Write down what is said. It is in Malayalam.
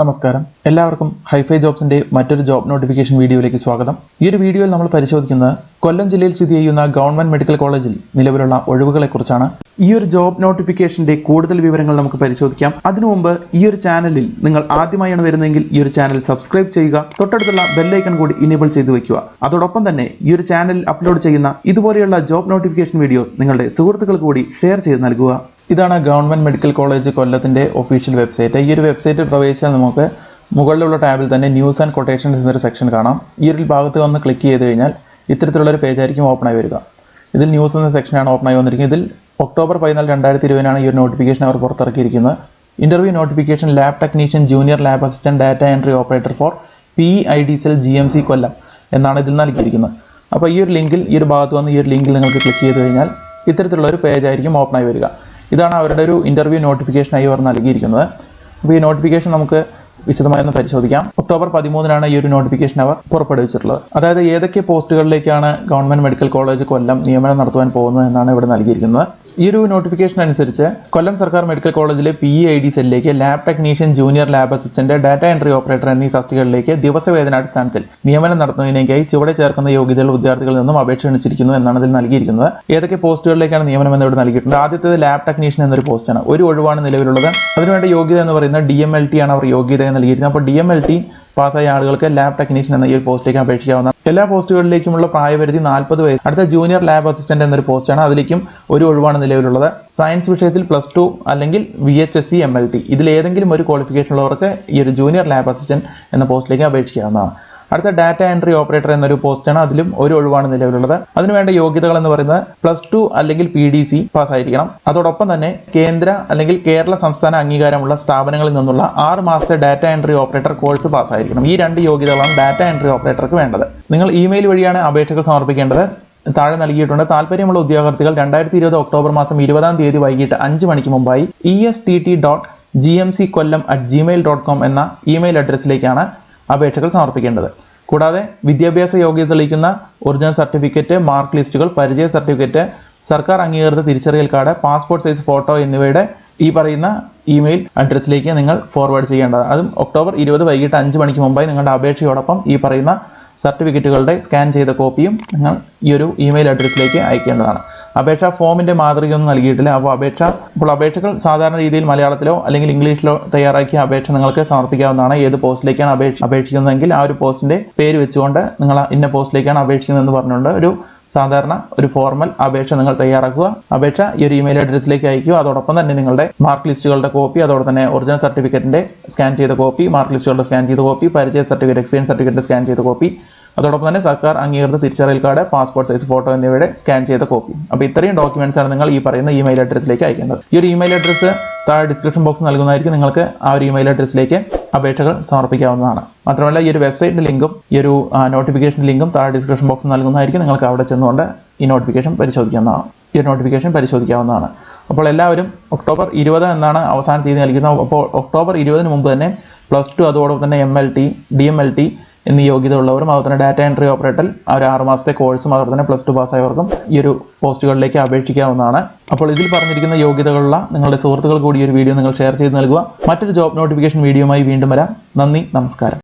നമസ്കാരം, എല്ലാവർക്കും ഹൈഫൈ ജോബ്സിന്റെ മറ്റൊരു ജോബ് നോട്ടിഫിക്കേഷൻ വീഡിയോയിലേക്ക് സ്വാഗതം. ഈ ഒരു വീഡിയോയിൽ നമ്മൾ പരിശോധിക്കുന്നത് കൊല്ലം ജില്ലയിൽ സ്ഥിതി ചെയ്യുന്ന ഗവൺമെന്റ് മെഡിക്കൽ കോളേജിൽ നിലവിലുള്ള ഒഴിവുകളെക്കുറിച്ചാണ്. ഈ ഒരു ജോബ് നോട്ടിഫിക്കേഷന്റെ കൂടുതൽ വിവരങ്ങൾ നമുക്ക് പരിശോധിക്കാം. അതിനു മുമ്പ് ഈ ഒരു ചാനലിൽ നിങ്ങൾ ആദ്യമായാണ് വരുന്നതെങ്കിൽ ഈ ഒരു ചാനൽ സബ്സ്ക്രൈബ് ചെയ്യുക, തൊട്ടടുത്തുള്ള ബെല്ലൈക്കൺ കൂടി ഇനേബിൾ ചെയ്തു വയ്ക്കുക. അതോടൊപ്പം തന്നെ ഈ ഒരു ചാനലിൽ അപ്ലോഡ് ചെയ്യുന്ന ഇതുപോലെയുള്ള ജോബ് നോട്ടിഫിക്കേഷൻ വീഡിയോസ് നിങ്ങളുടെ സുഹൃത്തുക്കൾക്ക് കൂടി ഷെയർ ചെയ്ത് നൽകുക. ഇതാണ് ഗവൺമെന്റ് മെഡിക്കൽ കോളേജ് കൊല്ലത്തിന്റെ ഒഫീഷ്യൽ വെബ്സൈറ്റ്. ഈ ഒരു വെബ്സൈറ്റിൽ പ്രവേശിച്ചാൽ നമുക്ക് മുകളിലുള്ള ടാബിൽ തന്നെ ന്യൂസ് ആൻഡ് കൊട്ടേഷൻസ് എന്നൊരു സെക്ഷൻ കാണാം. ഈ ഒരു ഭാഗത്ത് വന്ന് ക്ലിക്ക് ചെയ്ത് കഴിഞ്ഞാൽ ഇത്തരത്തിലുള്ള ഒരു പേജ് ആയിരിക്കും ഓപ്പൺ ആയി വരിക. ഇതിൽ ന്യൂസ് എന്ന സെക്ഷനാണ് ഓപ്പൺ ആയി വന്നിരിക്കുന്നത്. ഇതിൽ ഒക്ടോബർ 14, 2020 ഈ ഒരു നോട്ടിഫിക്കേഷൻ അവർ പുറത്തിറക്കിയിരിക്കുന്നത്. Interview notification lab technician junior lab assistant data entry operator for PEID cell GMC Kollam എന്നാണ് ഇതിൽ നൽകിയിരിക്കുന്നത്. അപ്പോൾ ഈ ഒരു ലിങ്കിൽ, ഈ ഒരു ഭാഗത്ത് വന്ന് ഈ ഒരു ലിങ്കിൽ നിങ്ങൾക്ക് ക്ലിക്ക് ചെയ്ത് കഴിഞ്ഞാൽ ഇത്തരത്തിലുള്ള ഒരു പേജ് ആയിരിക്കും ഓപ്പൺ ആയി വരിക. ഇതാണ് അവരുടെ ഒരു ഇന്റർവ്യൂ നോട്ടിഫിക്കേഷനായി അവർ നൽകിയിരിക്കുന്നത്. അപ്പോൾ ഈ നോട്ടിഫിക്കേഷൻ നമുക്ക് വിശദമായി ഒന്ന് പരിശോധിക്കാം. ഒക്ടോബർ 13 ഈ ഒരു നോട്ടിഫിക്കേഷൻ അവർ പുറപ്പെടുവിച്ചിട്ടുള്ളത്. അതായത് ഏതൊക്കെ പോസ്റ്റുകളിലേക്കാണ് ഗവൺമെന്റ് മെഡിക്കൽ കോളേജ് കൊല്ലം നിയമനം നടത്തുവാൻ പോകുന്നത് എന്നാണ് ഇവിടെ നൽകിയിരിക്കുന്നത്. ഈ ഒരു നോട്ടിഫിക്കേഷൻ അനുസരിച്ച് കൊല്ലം സർക്കാർ മെഡിക്കൽ കോളേജിലെ PEID സെല്ലിലേക്ക് lab technician junior lab assistant data entry operator എന്നീ തസ്തികകളിലേക്ക് ദിവസവേതനാടിസ്ഥാനത്തിൽ നിയമനം നടത്തുന്നതിനായി ചുവടെ ചേർക്കുന്ന യോഗ്യതകൾ വിദ്യാർത്ഥികളിൽ നിന്നും അപേക്ഷ ക്ഷണിച്ചിരിക്കുന്നു എന്നാണ് ഇതിൽ നൽകിയിരിക്കുന്നത്. ഏതൊക്കെ പോസ്റ്റുകളിലേക്കാണ് നിയമനം എന്ന് ഇവിടെ നൽകിയിട്ടുണ്ട്. ആദ്യത്തേത് ലാബ് ടെക്നീഷ്യൻ എന്നൊരു പോസ്റ്റാണ്. ഒരു ഒഴിവാണ് നിലവിലുള്ളത്. അതിനുവേണ്ട യോഗ്യത എന്ന് പറയുന്നത് DMLT ആണ് അവർ യോഗ്യത നൽകിയിരിക്കുന്നത്. അപ്പോൾ DMLT പാസ്സായ ആളുകൾക്ക് ലാബ് ടെക്നീഷ്യൻ എന്ന ഈ ഒരു പോസ്റ്റിലേക്ക് അപേക്ഷിക്കാവുന്നതാണ്. എല്ലാ പോസ്റ്റുകളിലേക്കുമുള്ള പ്രായപരിധി 40 വയസ്സ്. അടുത്ത ജൂനിയർ ലാബ് അസിസ്റ്റന്റ് എന്നൊരു പോസ്റ്റാണ്. അതിലേക്കും ഒരു ഒഴിവാണ് നിലവിലുള്ളത്. സയൻസ് വിഷയത്തിൽ +2 അല്ലെങ്കിൽ VHSC MLT ഇതിൽ ഏതെങ്കിലും ഒരു ക്വാളിഫിക്കേഷൻ ഉള്ളവർക്ക് ഈ ഒരു ജൂനിയർ ലാബ് അസിസ്റ്റന്റ് എന്ന പോസ്റ്റിലേക്ക് അപേക്ഷിക്കാവുന്നതാണ്. അടുത്ത ഡാറ്റ എൻട്രി ഓപ്പറേറ്റർ എന്നൊരു പോസ്റ്റാണ്. അതിലും ഒരു ഒഴിവാണ് നിലവിലുള്ളത്. അതിനുവേണ്ട യോഗ്യതകൾ എന്ന് പറയുന്നത് +2 അല്ലെങ്കിൽ PDC പാസ്സായിരിക്കണം. അതോടൊപ്പം തന്നെ കേന്ദ്ര അല്ലെങ്കിൽ കേരള സംസ്ഥാന അംഗീകാരമുള്ള സ്ഥാപനങ്ങളിൽ നിന്നുള്ള 6 മാസത്തെ ഡാറ്റ എൻട്രി ഓപ്പറേറ്റർ കോഴ്സ് പാസ്സായിരിക്കണം. ഈ 2 യോഗ്യതകളാണ് ഡാറ്റ എൻട്രി ഓപ്പറേറ്റർക്ക് വേണ്ടത്. നിങ്ങൾ ഇമെയിൽ വഴിയാണ് അപേക്ഷകൾ സമർപ്പിക്കേണ്ടത്. താഴെ നൽകിയിട്ടുണ്ട്. താല്പര്യമുള്ള ഉദ്യോഗാർത്ഥികൾ 2020 ഒക്ടോബർ 20 വൈകിട്ട് 5 മണിക്ക് മുമ്പായി est.gmckollam@gmail.com എന്ന ഇമെയിൽ അഡ്രസ്സിലേക്കാണ് അപേക്ഷകൾ സമർപ്പിക്കേണ്ടത്. കൂടാതെ വിദ്യാഭ്യാസ യോഗ്യത തെളിയിക്കുന്ന ഒറിജിനൽ സർട്ടിഫിക്കറ്റ്, മാർക്ക് ലിസ്റ്റുകൾ, പരിചയ സർട്ടിഫിക്കറ്റ്, സർക്കാർ അംഗീകൃത തിരിച്ചറിയൽ കാർഡ്, പാസ്പോർട്ട് സൈസ് ഫോട്ടോ എന്നിവയുടെ ഈ പറയുന്ന ഇമെയിൽ അഡ്രസ്സിലേക്ക് നിങ്ങൾ ഫോർവേഡ് ചെയ്യേണ്ടതാണ്. അതും ഒക്ടോബർ 20 വൈകിട്ട് 5 മണിക്ക് മുമ്പായി നിങ്ങളുടെ അപേക്ഷയോടൊപ്പം ഈ പറയുന്ന സർട്ടിഫിക്കറ്റുകളുടെ സ്കാൻ ചെയ്ത കോപ്പിയും നിങ്ങൾ ഈ ഒരു ഇമെയിൽ അഡ്രസ്സിലേക്ക് അയക്കേണ്ടതാണ്. അപേക്ഷാ ഫോമിന്റെ മാതൃകയൊന്നും നൽകിയിട്ടില്ല. അപ്പോൾ അപേക്ഷകൾ സാധാരണ രീതിയിൽ മലയാളത്തിലോ അല്ലെങ്കിൽ ഇംഗ്ലീഷിലോ തയ്യാറാക്കിയ അപേക്ഷ നിങ്ങൾക്ക് സമർപ്പിക്കാവുന്നതാണ്. ഏത് പോസ്റ്റിലേക്കാണ് അപേക്ഷിക്കുന്നതെങ്കിൽ ആ ഒരു പോസ്റ്റിന്റെ പേര് വെച്ചുകൊണ്ട് നിങ്ങൾ ഇന്ന പോസ്റ്റിലേക്കാണ് അപേക്ഷിക്കുന്നതെന്ന് പറഞ്ഞുകൊണ്ട് സാധാരണ ഒരു ഫോർമൽ അപേക്ഷ നിങ്ങൾ തയ്യാറാക്കുക. അപേക്ഷ ഈ ഒരു ഇമെയിൽ അഡ്രസ്സിലേക്ക് അയക്കുക. അതോടൊപ്പം തന്നെ നിങ്ങളുടെ മാർക്ക് ലിസ്റ്റുകളുടെ കോപ്പി, അതോടൊപ്പം തന്നെ ഒറിജിനൽ സർട്ടിഫിക്കറ്റിന്റെ സ്കാൻ ചെയ്ത കോപ്പി, മാർക്ക് ലിസ്റ്റുകളുടെ സ്കാൻ ചെയ്ത കോപ്പി, പരിചയ സർട്ടിഫിക്കറ്റ്, എക്സ്പീരിയൻസ് സർട്ടിഫിക്കറ്റ് സ്കാൻ ചെയ്ത കോപ്പി, അതോടൊപ്പം തന്നെ സർക്കാർ അംഗീകൃത തിരിച്ചറിയൽ കാർഡ്, പാസ്പോർട്ട് സൈസ് ഫോട്ടോ എന്നിവയുടെ സ്കാൻ ചെയ്ത കോപ്പി. അപ്പോൾ ഇത്രയും ഡോക്യുമെന്റ്സ് ആണ് നിങ്ങൾ ഈ പറയുന്ന ഇമെയിൽ അഡ്രസ്സിലേക്ക് അയക്കേണ്ടത്. ഈ ഒരു ഇമെയിൽ അഡ്രസ്സ് താഴെ ഡിസ്ക്രിപ്ഷൻ ബോക്സ് നൽകുന്നതായിരിക്കും. നിങ്ങൾക്ക് ആ ഒരു ഇമെയിൽ അഡ്രസ്സിലേക്ക് അപേക്ഷകൾ സമർപ്പിക്കാവുന്നതാണ്. മാത്രമല്ല ഈ ഒരു വെബ്സൈറ്റിന്റെ ലിങ്കും ഈ ഒരു നോട്ടിഫിക്കേഷൻ ലിങ്കും താഴെ ഡിസ്ക്രിപ്ഷൻ ബോക്സ് നൽകുന്നതായിരിക്കും. നിങ്ങൾക്ക് അവിടെ ചെന്നുകൊണ്ട് ഈ നോട്ടിഫിക്കേഷൻ പരിശോധിക്കാവുന്നതാണ്. അപ്പോൾ എല്ലാവരും ഒക്ടോബർ 20 എന്നാണ് അവസാന തീയതി നൽകുന്നത്. അപ്പോൾ ഒക്ടോബർ 20 മുമ്പ് തന്നെ +2 അതോടൊപ്പം തന്നെ MLT, DMLT എന്നീ യോഗ്യത ഉള്ളവരും അതുപോലെ തന്നെ ഡാറ്റ എൻട്രി ഓപ്പറേറ്റർ ആ ഒരു 6 മാസത്തെ കോഴ്സും അതുപോലെ തന്നെ +2 പാസ്സായവർക്കും ഈ ഒരു പോസ്റ്റുകളിലേക്ക് അപേക്ഷിക്കാവുന്നതാണ്. അപ്പോൾ ഇതിൽ പറഞ്ഞിരിക്കുന്ന യോഗ്യതകളുള്ള നിങ്ങളുടെ സുഹൃത്തുക്കൾ കൂടി ഈ ഒരു വീഡിയോ നിങ്ങൾ ഷെയർ ചെയ്ത് നൽകുക. മറ്റൊരു ജോബ് നോട്ടിഫിക്കേഷൻ വീഡിയോയുമായി വീണ്ടും വരാം. നന്ദി, നമസ്കാരം.